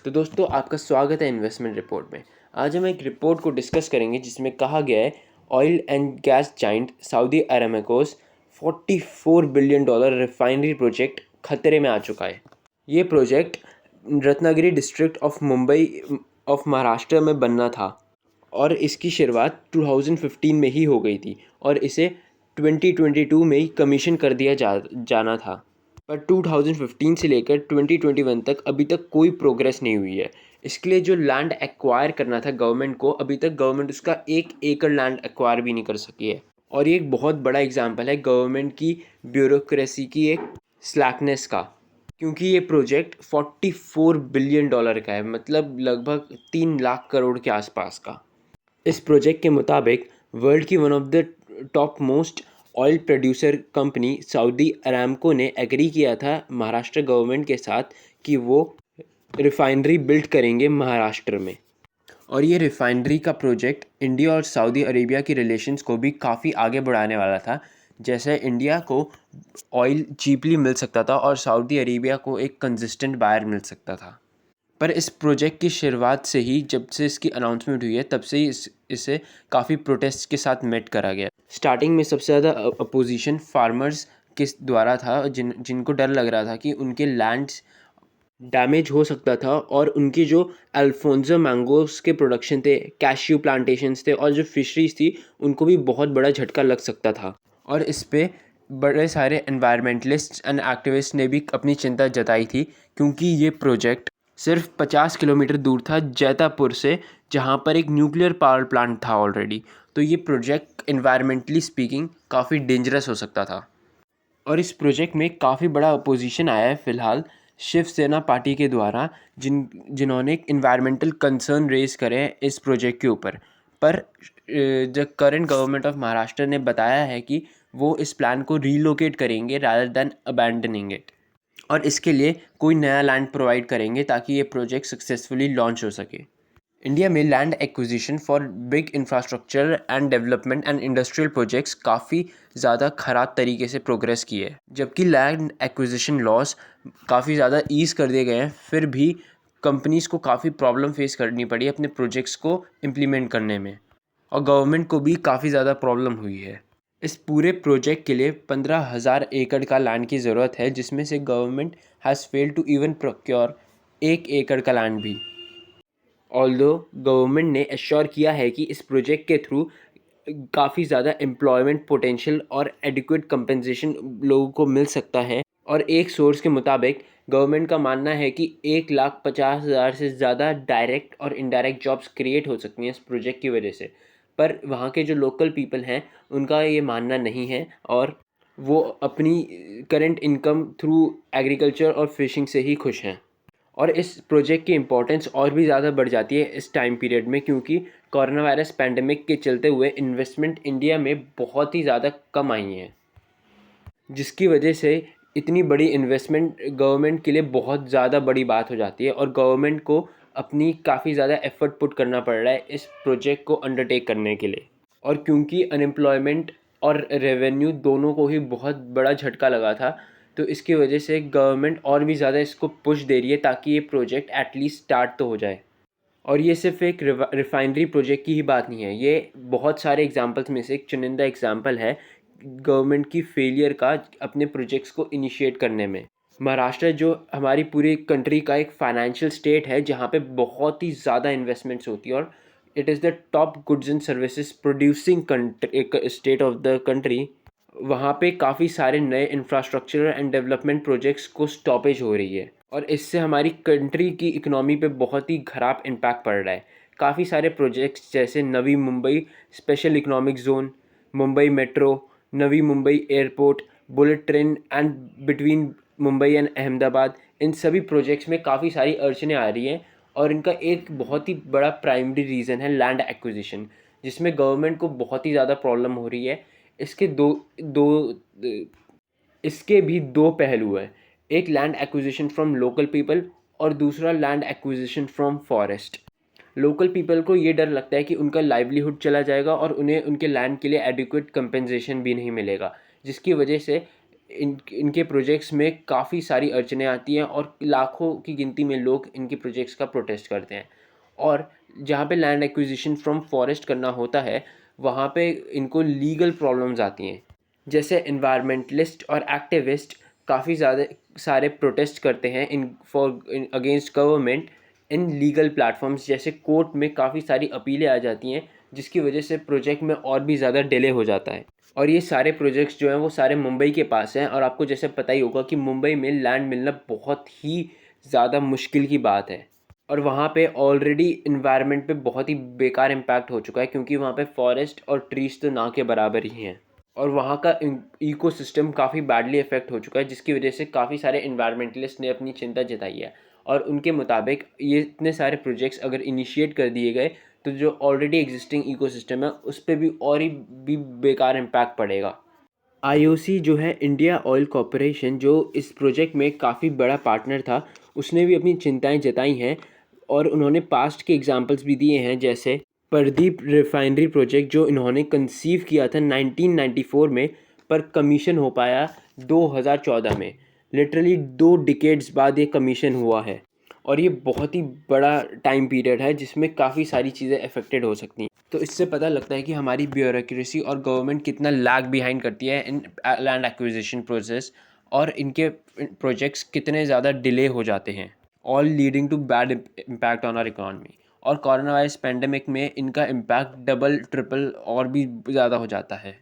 तो दोस्तों आपका स्वागत है इन्वेस्टमेंट रिपोर्ट में। आज हम एक रिपोर्ट को डिस्कस करेंगे जिसमें कहा गया है oil and gas giant Saudi Aramco's $44 billion refinery project खतरे में आ चुका है। ये project Ratnagiri district of Mumbai of Maharashtra में बनना था और इसकी शुरुआत 2015 में ही हो गई थी और इसे 2022 में ही कमीशन कर दिया जाना था। पर 2015 से लेकर 2021 तक अभी तक कोई प्रोग्रेस नहीं हुई है। इसके लिए जो लैंड एक्वायर करना था गवर्नमेंट को, अभी तक गवर्नमेंट उसका 1 एकड़ लैंड एक्वायर भी नहीं कर सकी है। और ये एक बहुत बड़ा एग्जांपल है गवर्नमेंट की ब्यूरोक्रेसी की एक स्लैकनेस का, क्योंकि ये प्रोजेक्ट $44 बिलियन का है, मतलब लगभग 3 लाख करोड़ के आसपास का। इस प्रोजेक्ट के मुताबिक वर्ल्ड की one of the top most oil producer company Saudi Aramco ने एग्री किया था महाराष्ट्र गवर्नमेंट के साथ कि वो रिफाइनरी बिल्ड करेंगे महाराष्ट्र में। और ये रिफाइनरी का प्रोजेक्ट इंडिया और सऊदी अरेबिया की रिलेशंस को भी काफ़ी आगे बढ़ाने वाला था। जैसे इंडिया को ऑयल चीपली मिल सकता था और सऊदी अरेबिया को एक कंसिस्टेंट बायर मिल सकता था। पर इस प्रोजेक्ट की शुरुआत से ही, जब से इसकी अनाउंसमेंट हुई है, तब से ही इसे काफ़ी प्रोटेस्ट के साथ मेट करा गया। स्टार्टिंग में सबसे ज़्यादा अपोजिशन फार्मर्स के द्वारा था, जिनको डर लग रहा था कि उनके लैंड्स डैमेज हो सकता था और उनकी जो अल्फोंसो मैंगोस के प्रोडक्शन थे, कैश्यू प्लांटेशंस थे और जो फिशरीज थी, उनको भी बहुत बड़ा झटका लग सकता था। और इस पे बड़े सारे एनवायरमेंटलिस्ट एंड एक्टिविस्ट ने भी अपनी चिंता जताई थी, क्योंकि ये प्रोजेक्ट सिर्फ 50 किलोमीटर दूर था जैतापुर से, जहाँ पर एक न्यूक्लियर पावर प्लांट था ऑलरेडी। तो ये प्रोजेक्ट एनवायरमेंटली स्पीकिंग काफ़ी डेंजरस हो सकता था। और इस प्रोजेक्ट में काफ़ी बड़ा अपोजिशन आया है फ़िलहाल शिवसेना पार्टी के द्वारा, जिन्होंने इन्वायरमेंटल कंसर्न रेज़ करे हैं इस प्रोजेक्ट के ऊपर। पर जो करंट गवर्नमेंट ऑफ महाराष्ट्र ने बताया है कि वो इस प्लान को रीलोकेट करेंगे रादर दैन अबैंडनिंग इट, और इसके लिए कोई नया लैंड प्रोवाइड करेंगे ताकि ये प्रोजेक्ट सक्सेसफुली लॉन्च हो सके। इंडिया में land acquisition for big infrastructure and development and industrial projects काफ़ी ज़्यादा ख़राब तरीके से प्रोग्रेस की है। जबकि लैंड एक्विजिशन लॉस काफ़ी ज़्यादा ईज़ कर दिए गए हैं, फिर भी कंपनीज़ को काफ़ी प्रॉब्लम फेस करनी पड़ी अपने प्रोजेक्ट्स को इम्प्लीमेंट करने में, और गवर्नमेंट को भी काफ़ी ज़्यादा प्रॉब्लम हुई है। इस पूरे प्रोजेक्ट के लिए 15,000 एकड़ का लैंड की ज़रूरत है, जिसमें से government has failed to even procure 1 एकड़ का लैंड भी। ऑल्दो गवर्नमेंट ने एश्योर किया है कि इस प्रोजेक्ट के थ्रू काफ़ी ज़्यादा एम्प्लॉयमेंट पोटेंशियल और एडिक्वेट कंपनसेशन लोगों को मिल सकता है। और एक सोर्स के मुताबिक गवर्नमेंट का मानना है कि 1,50,000 से ज़्यादा डायरेक्ट और इनडायरेक्ट जॉब्स क्रिएट हो सकती हैं इस प्रोजेक्ट की वजह से। पर वहाँ के जो लोकल पीपल हैं उनका ये मानना नहीं है, और वो अपनी करंट इनकम थ्रू एग्रीकल्चर और फिशिंग से ही खुश हैं। और इस प्रोजेक्ट की इम्पोर्टेंस और भी ज़्यादा बढ़ जाती है इस टाइम पीरियड में, क्योंकि कोरोना वायरस पैंडमिक के चलते हुए इन्वेस्टमेंट इंडिया में बहुत ही ज़्यादा कम आई हैं, जिसकी वजह से इतनी बड़ी इन्वेस्टमेंट गवर्नमेंट के लिए बहुत ज़्यादा बड़ी बात हो जाती है, और गवर्नमेंट को अपनी काफ़ी ज़्यादा एफर्ट पुट करना पड़ रहा है इस प्रोजेक्ट को अंडरटेक करने के लिए। और क्योंकि अनएम्प्लॉयमेंट और रेवेन्यू दोनों को ही बहुत बड़ा झटका लगा था, तो इसकी वजह से गवर्नमेंट और भी ज़्यादा इसको पुश दे रही है ताकि ये प्रोजेक्ट एटलीस्ट स्टार्ट तो हो जाए। और ये सिर्फ एक रिफाइनरी प्रोजेक्ट की ही बात नहीं है, ये बहुत सारे एग्जांपल्स में से एक चुनिंदा एग्जांपल है गवर्नमेंट की फेलियर का अपने प्रोजेक्ट्स को इनिशिएट करने में। महाराष्ट्र जो हमारी पूरी कंट्री का एक फाइनेंशियल स्टेट है, जहाँ पे बहुत ही ज़्यादा इन्वेस्टमेंट्स होती है, और it is the top goods and services producing country state of the country. वहाँ पे काफ़ी सारे नए इंफ्रास्ट्रक्चर एंड डेवलपमेंट प्रोजेक्ट्स को स्टॉपेज हो रही है, और इससे हमारी कंट्री की इकोनॉमी पे बहुत ही ख़राब इम्पैक्ट पड़ रहा है। काफ़ी सारे प्रोजेक्ट्स जैसे Navi Mumbai special economic zone, Mumbai metro, Navi Mumbai airport, bullet train and between Mumbai and Ahmedabad, इन सभी प्रोजेक्ट्स में काफ़ी सारी अड़चनें आ रही हैं, और इनका एक बहुत ही बड़ा प्राइमरी रीज़न है लैंड एक्विजिशन, जिसमें गवर्नमेंट को बहुत ही ज़्यादा प्रॉब्लम हो रही है। इसके दो दो इसके भी दो पहलू हैं, एक land acquisition from local people और दूसरा land acquisition from forest. Local people को ये डर लगता है कि उनका लाइवलीहुड चला जाएगा और उन्हें उनके लैंड के लिए एडिक्वेट कंपेंसेशन भी नहीं मिलेगा, जिसकी वजह से इनके प्रोजेक्ट्स में काफ़ी सारी अड़चनें आती हैं और लाखों की गिनती में लोग इनके प्रोजेक्ट्स का प्रोटेस्ट करते हैं। और जहाँ पे लैंड एक्विजिशन फ्रॉम फॉरेस्ट करना होता है, वहाँ पे इनको लीगल प्रॉब्लम्स आती हैं। जैसे एनवायरमेंटलिस्ट और एक्टिविस्ट काफ़ी ज़्यादा सारे प्रोटेस्ट करते हैं in against government in legal platforms, जैसे कोर्ट में काफ़ी सारी अपीलें आ जाती हैं, जिसकी वजह से प्रोजेक्ट में और भी ज़्यादा डिले हो जाता है। और ये सारे प्रोजेक्ट्स जो हैं वो सारे मुंबई के पास हैं, और आपको जैसे पता ही होगा कि मुंबई में लैंड मिलना बहुत ही ज़्यादा मुश्किल की बात है। और वहाँ पे ऑलरेडी इन्वायरमेंट पे बहुत ही बेकार इम्पैक्ट हो चुका है, क्योंकि वहाँ पे फॉरेस्ट और ट्रीज़ तो ना के बराबर ही हैं। और वहाँ का इकोसिस्टम काफ़ी बैडली इफ़ेक्ट हो चुका है, जिसकी वजह से काफ़ी सारे इन्वायरमेंटलिस्ट ने अपनी चिंता जताई है। और उनके मुताबिक ये इतने सारे प्रोजेक्ट्स अगर इनिशिएट कर दिए गए, तो जो ऑलरेडी एग्जिस्टिंग इकोसिस्टम है उस पर भी और ही भी बेकार इम्पैक्ट पड़ेगा। आईओसी जो है, इंडिया ऑयल कॉरपोरेशन, जो इस प्रोजेक्ट में काफ़ी बड़ा पार्टनर था, उसने भी अपनी चिंताएं जताई हैं। और उन्होंने पास्ट के एग्जांपल्स भी दिए हैं, जैसे प्रदीप रिफाइनरी प्रोजेक्ट जो इन्होंने कंसीव किया था 1994 में, पर कमीशन हो पाया 2014 में। लिटरली 2 डिकेड्स बाद ये कमीशन हुआ है। और ये बहुत ही बड़ा टाइम पीरियड है जिसमें काफ़ी सारी चीज़ें अफेक्टेड हो सकती हैं। तो इससे पता लगता है कि हमारी ब्यूरोक्रेसी और गवर्नमेंट कितना लैग बिहाइंड करती है इन लैंड एक्विजिशन प्रोसेस, और इनके प्रोजेक्ट्स कितने ज़्यादा डिले हो जाते हैं, all leading to bad impact on our economy. और कोरोना वायरस पेंडेमिक में इनका इम्पैक्ट डबल ट्रिपल और भी ज़्यादा हो जाता है।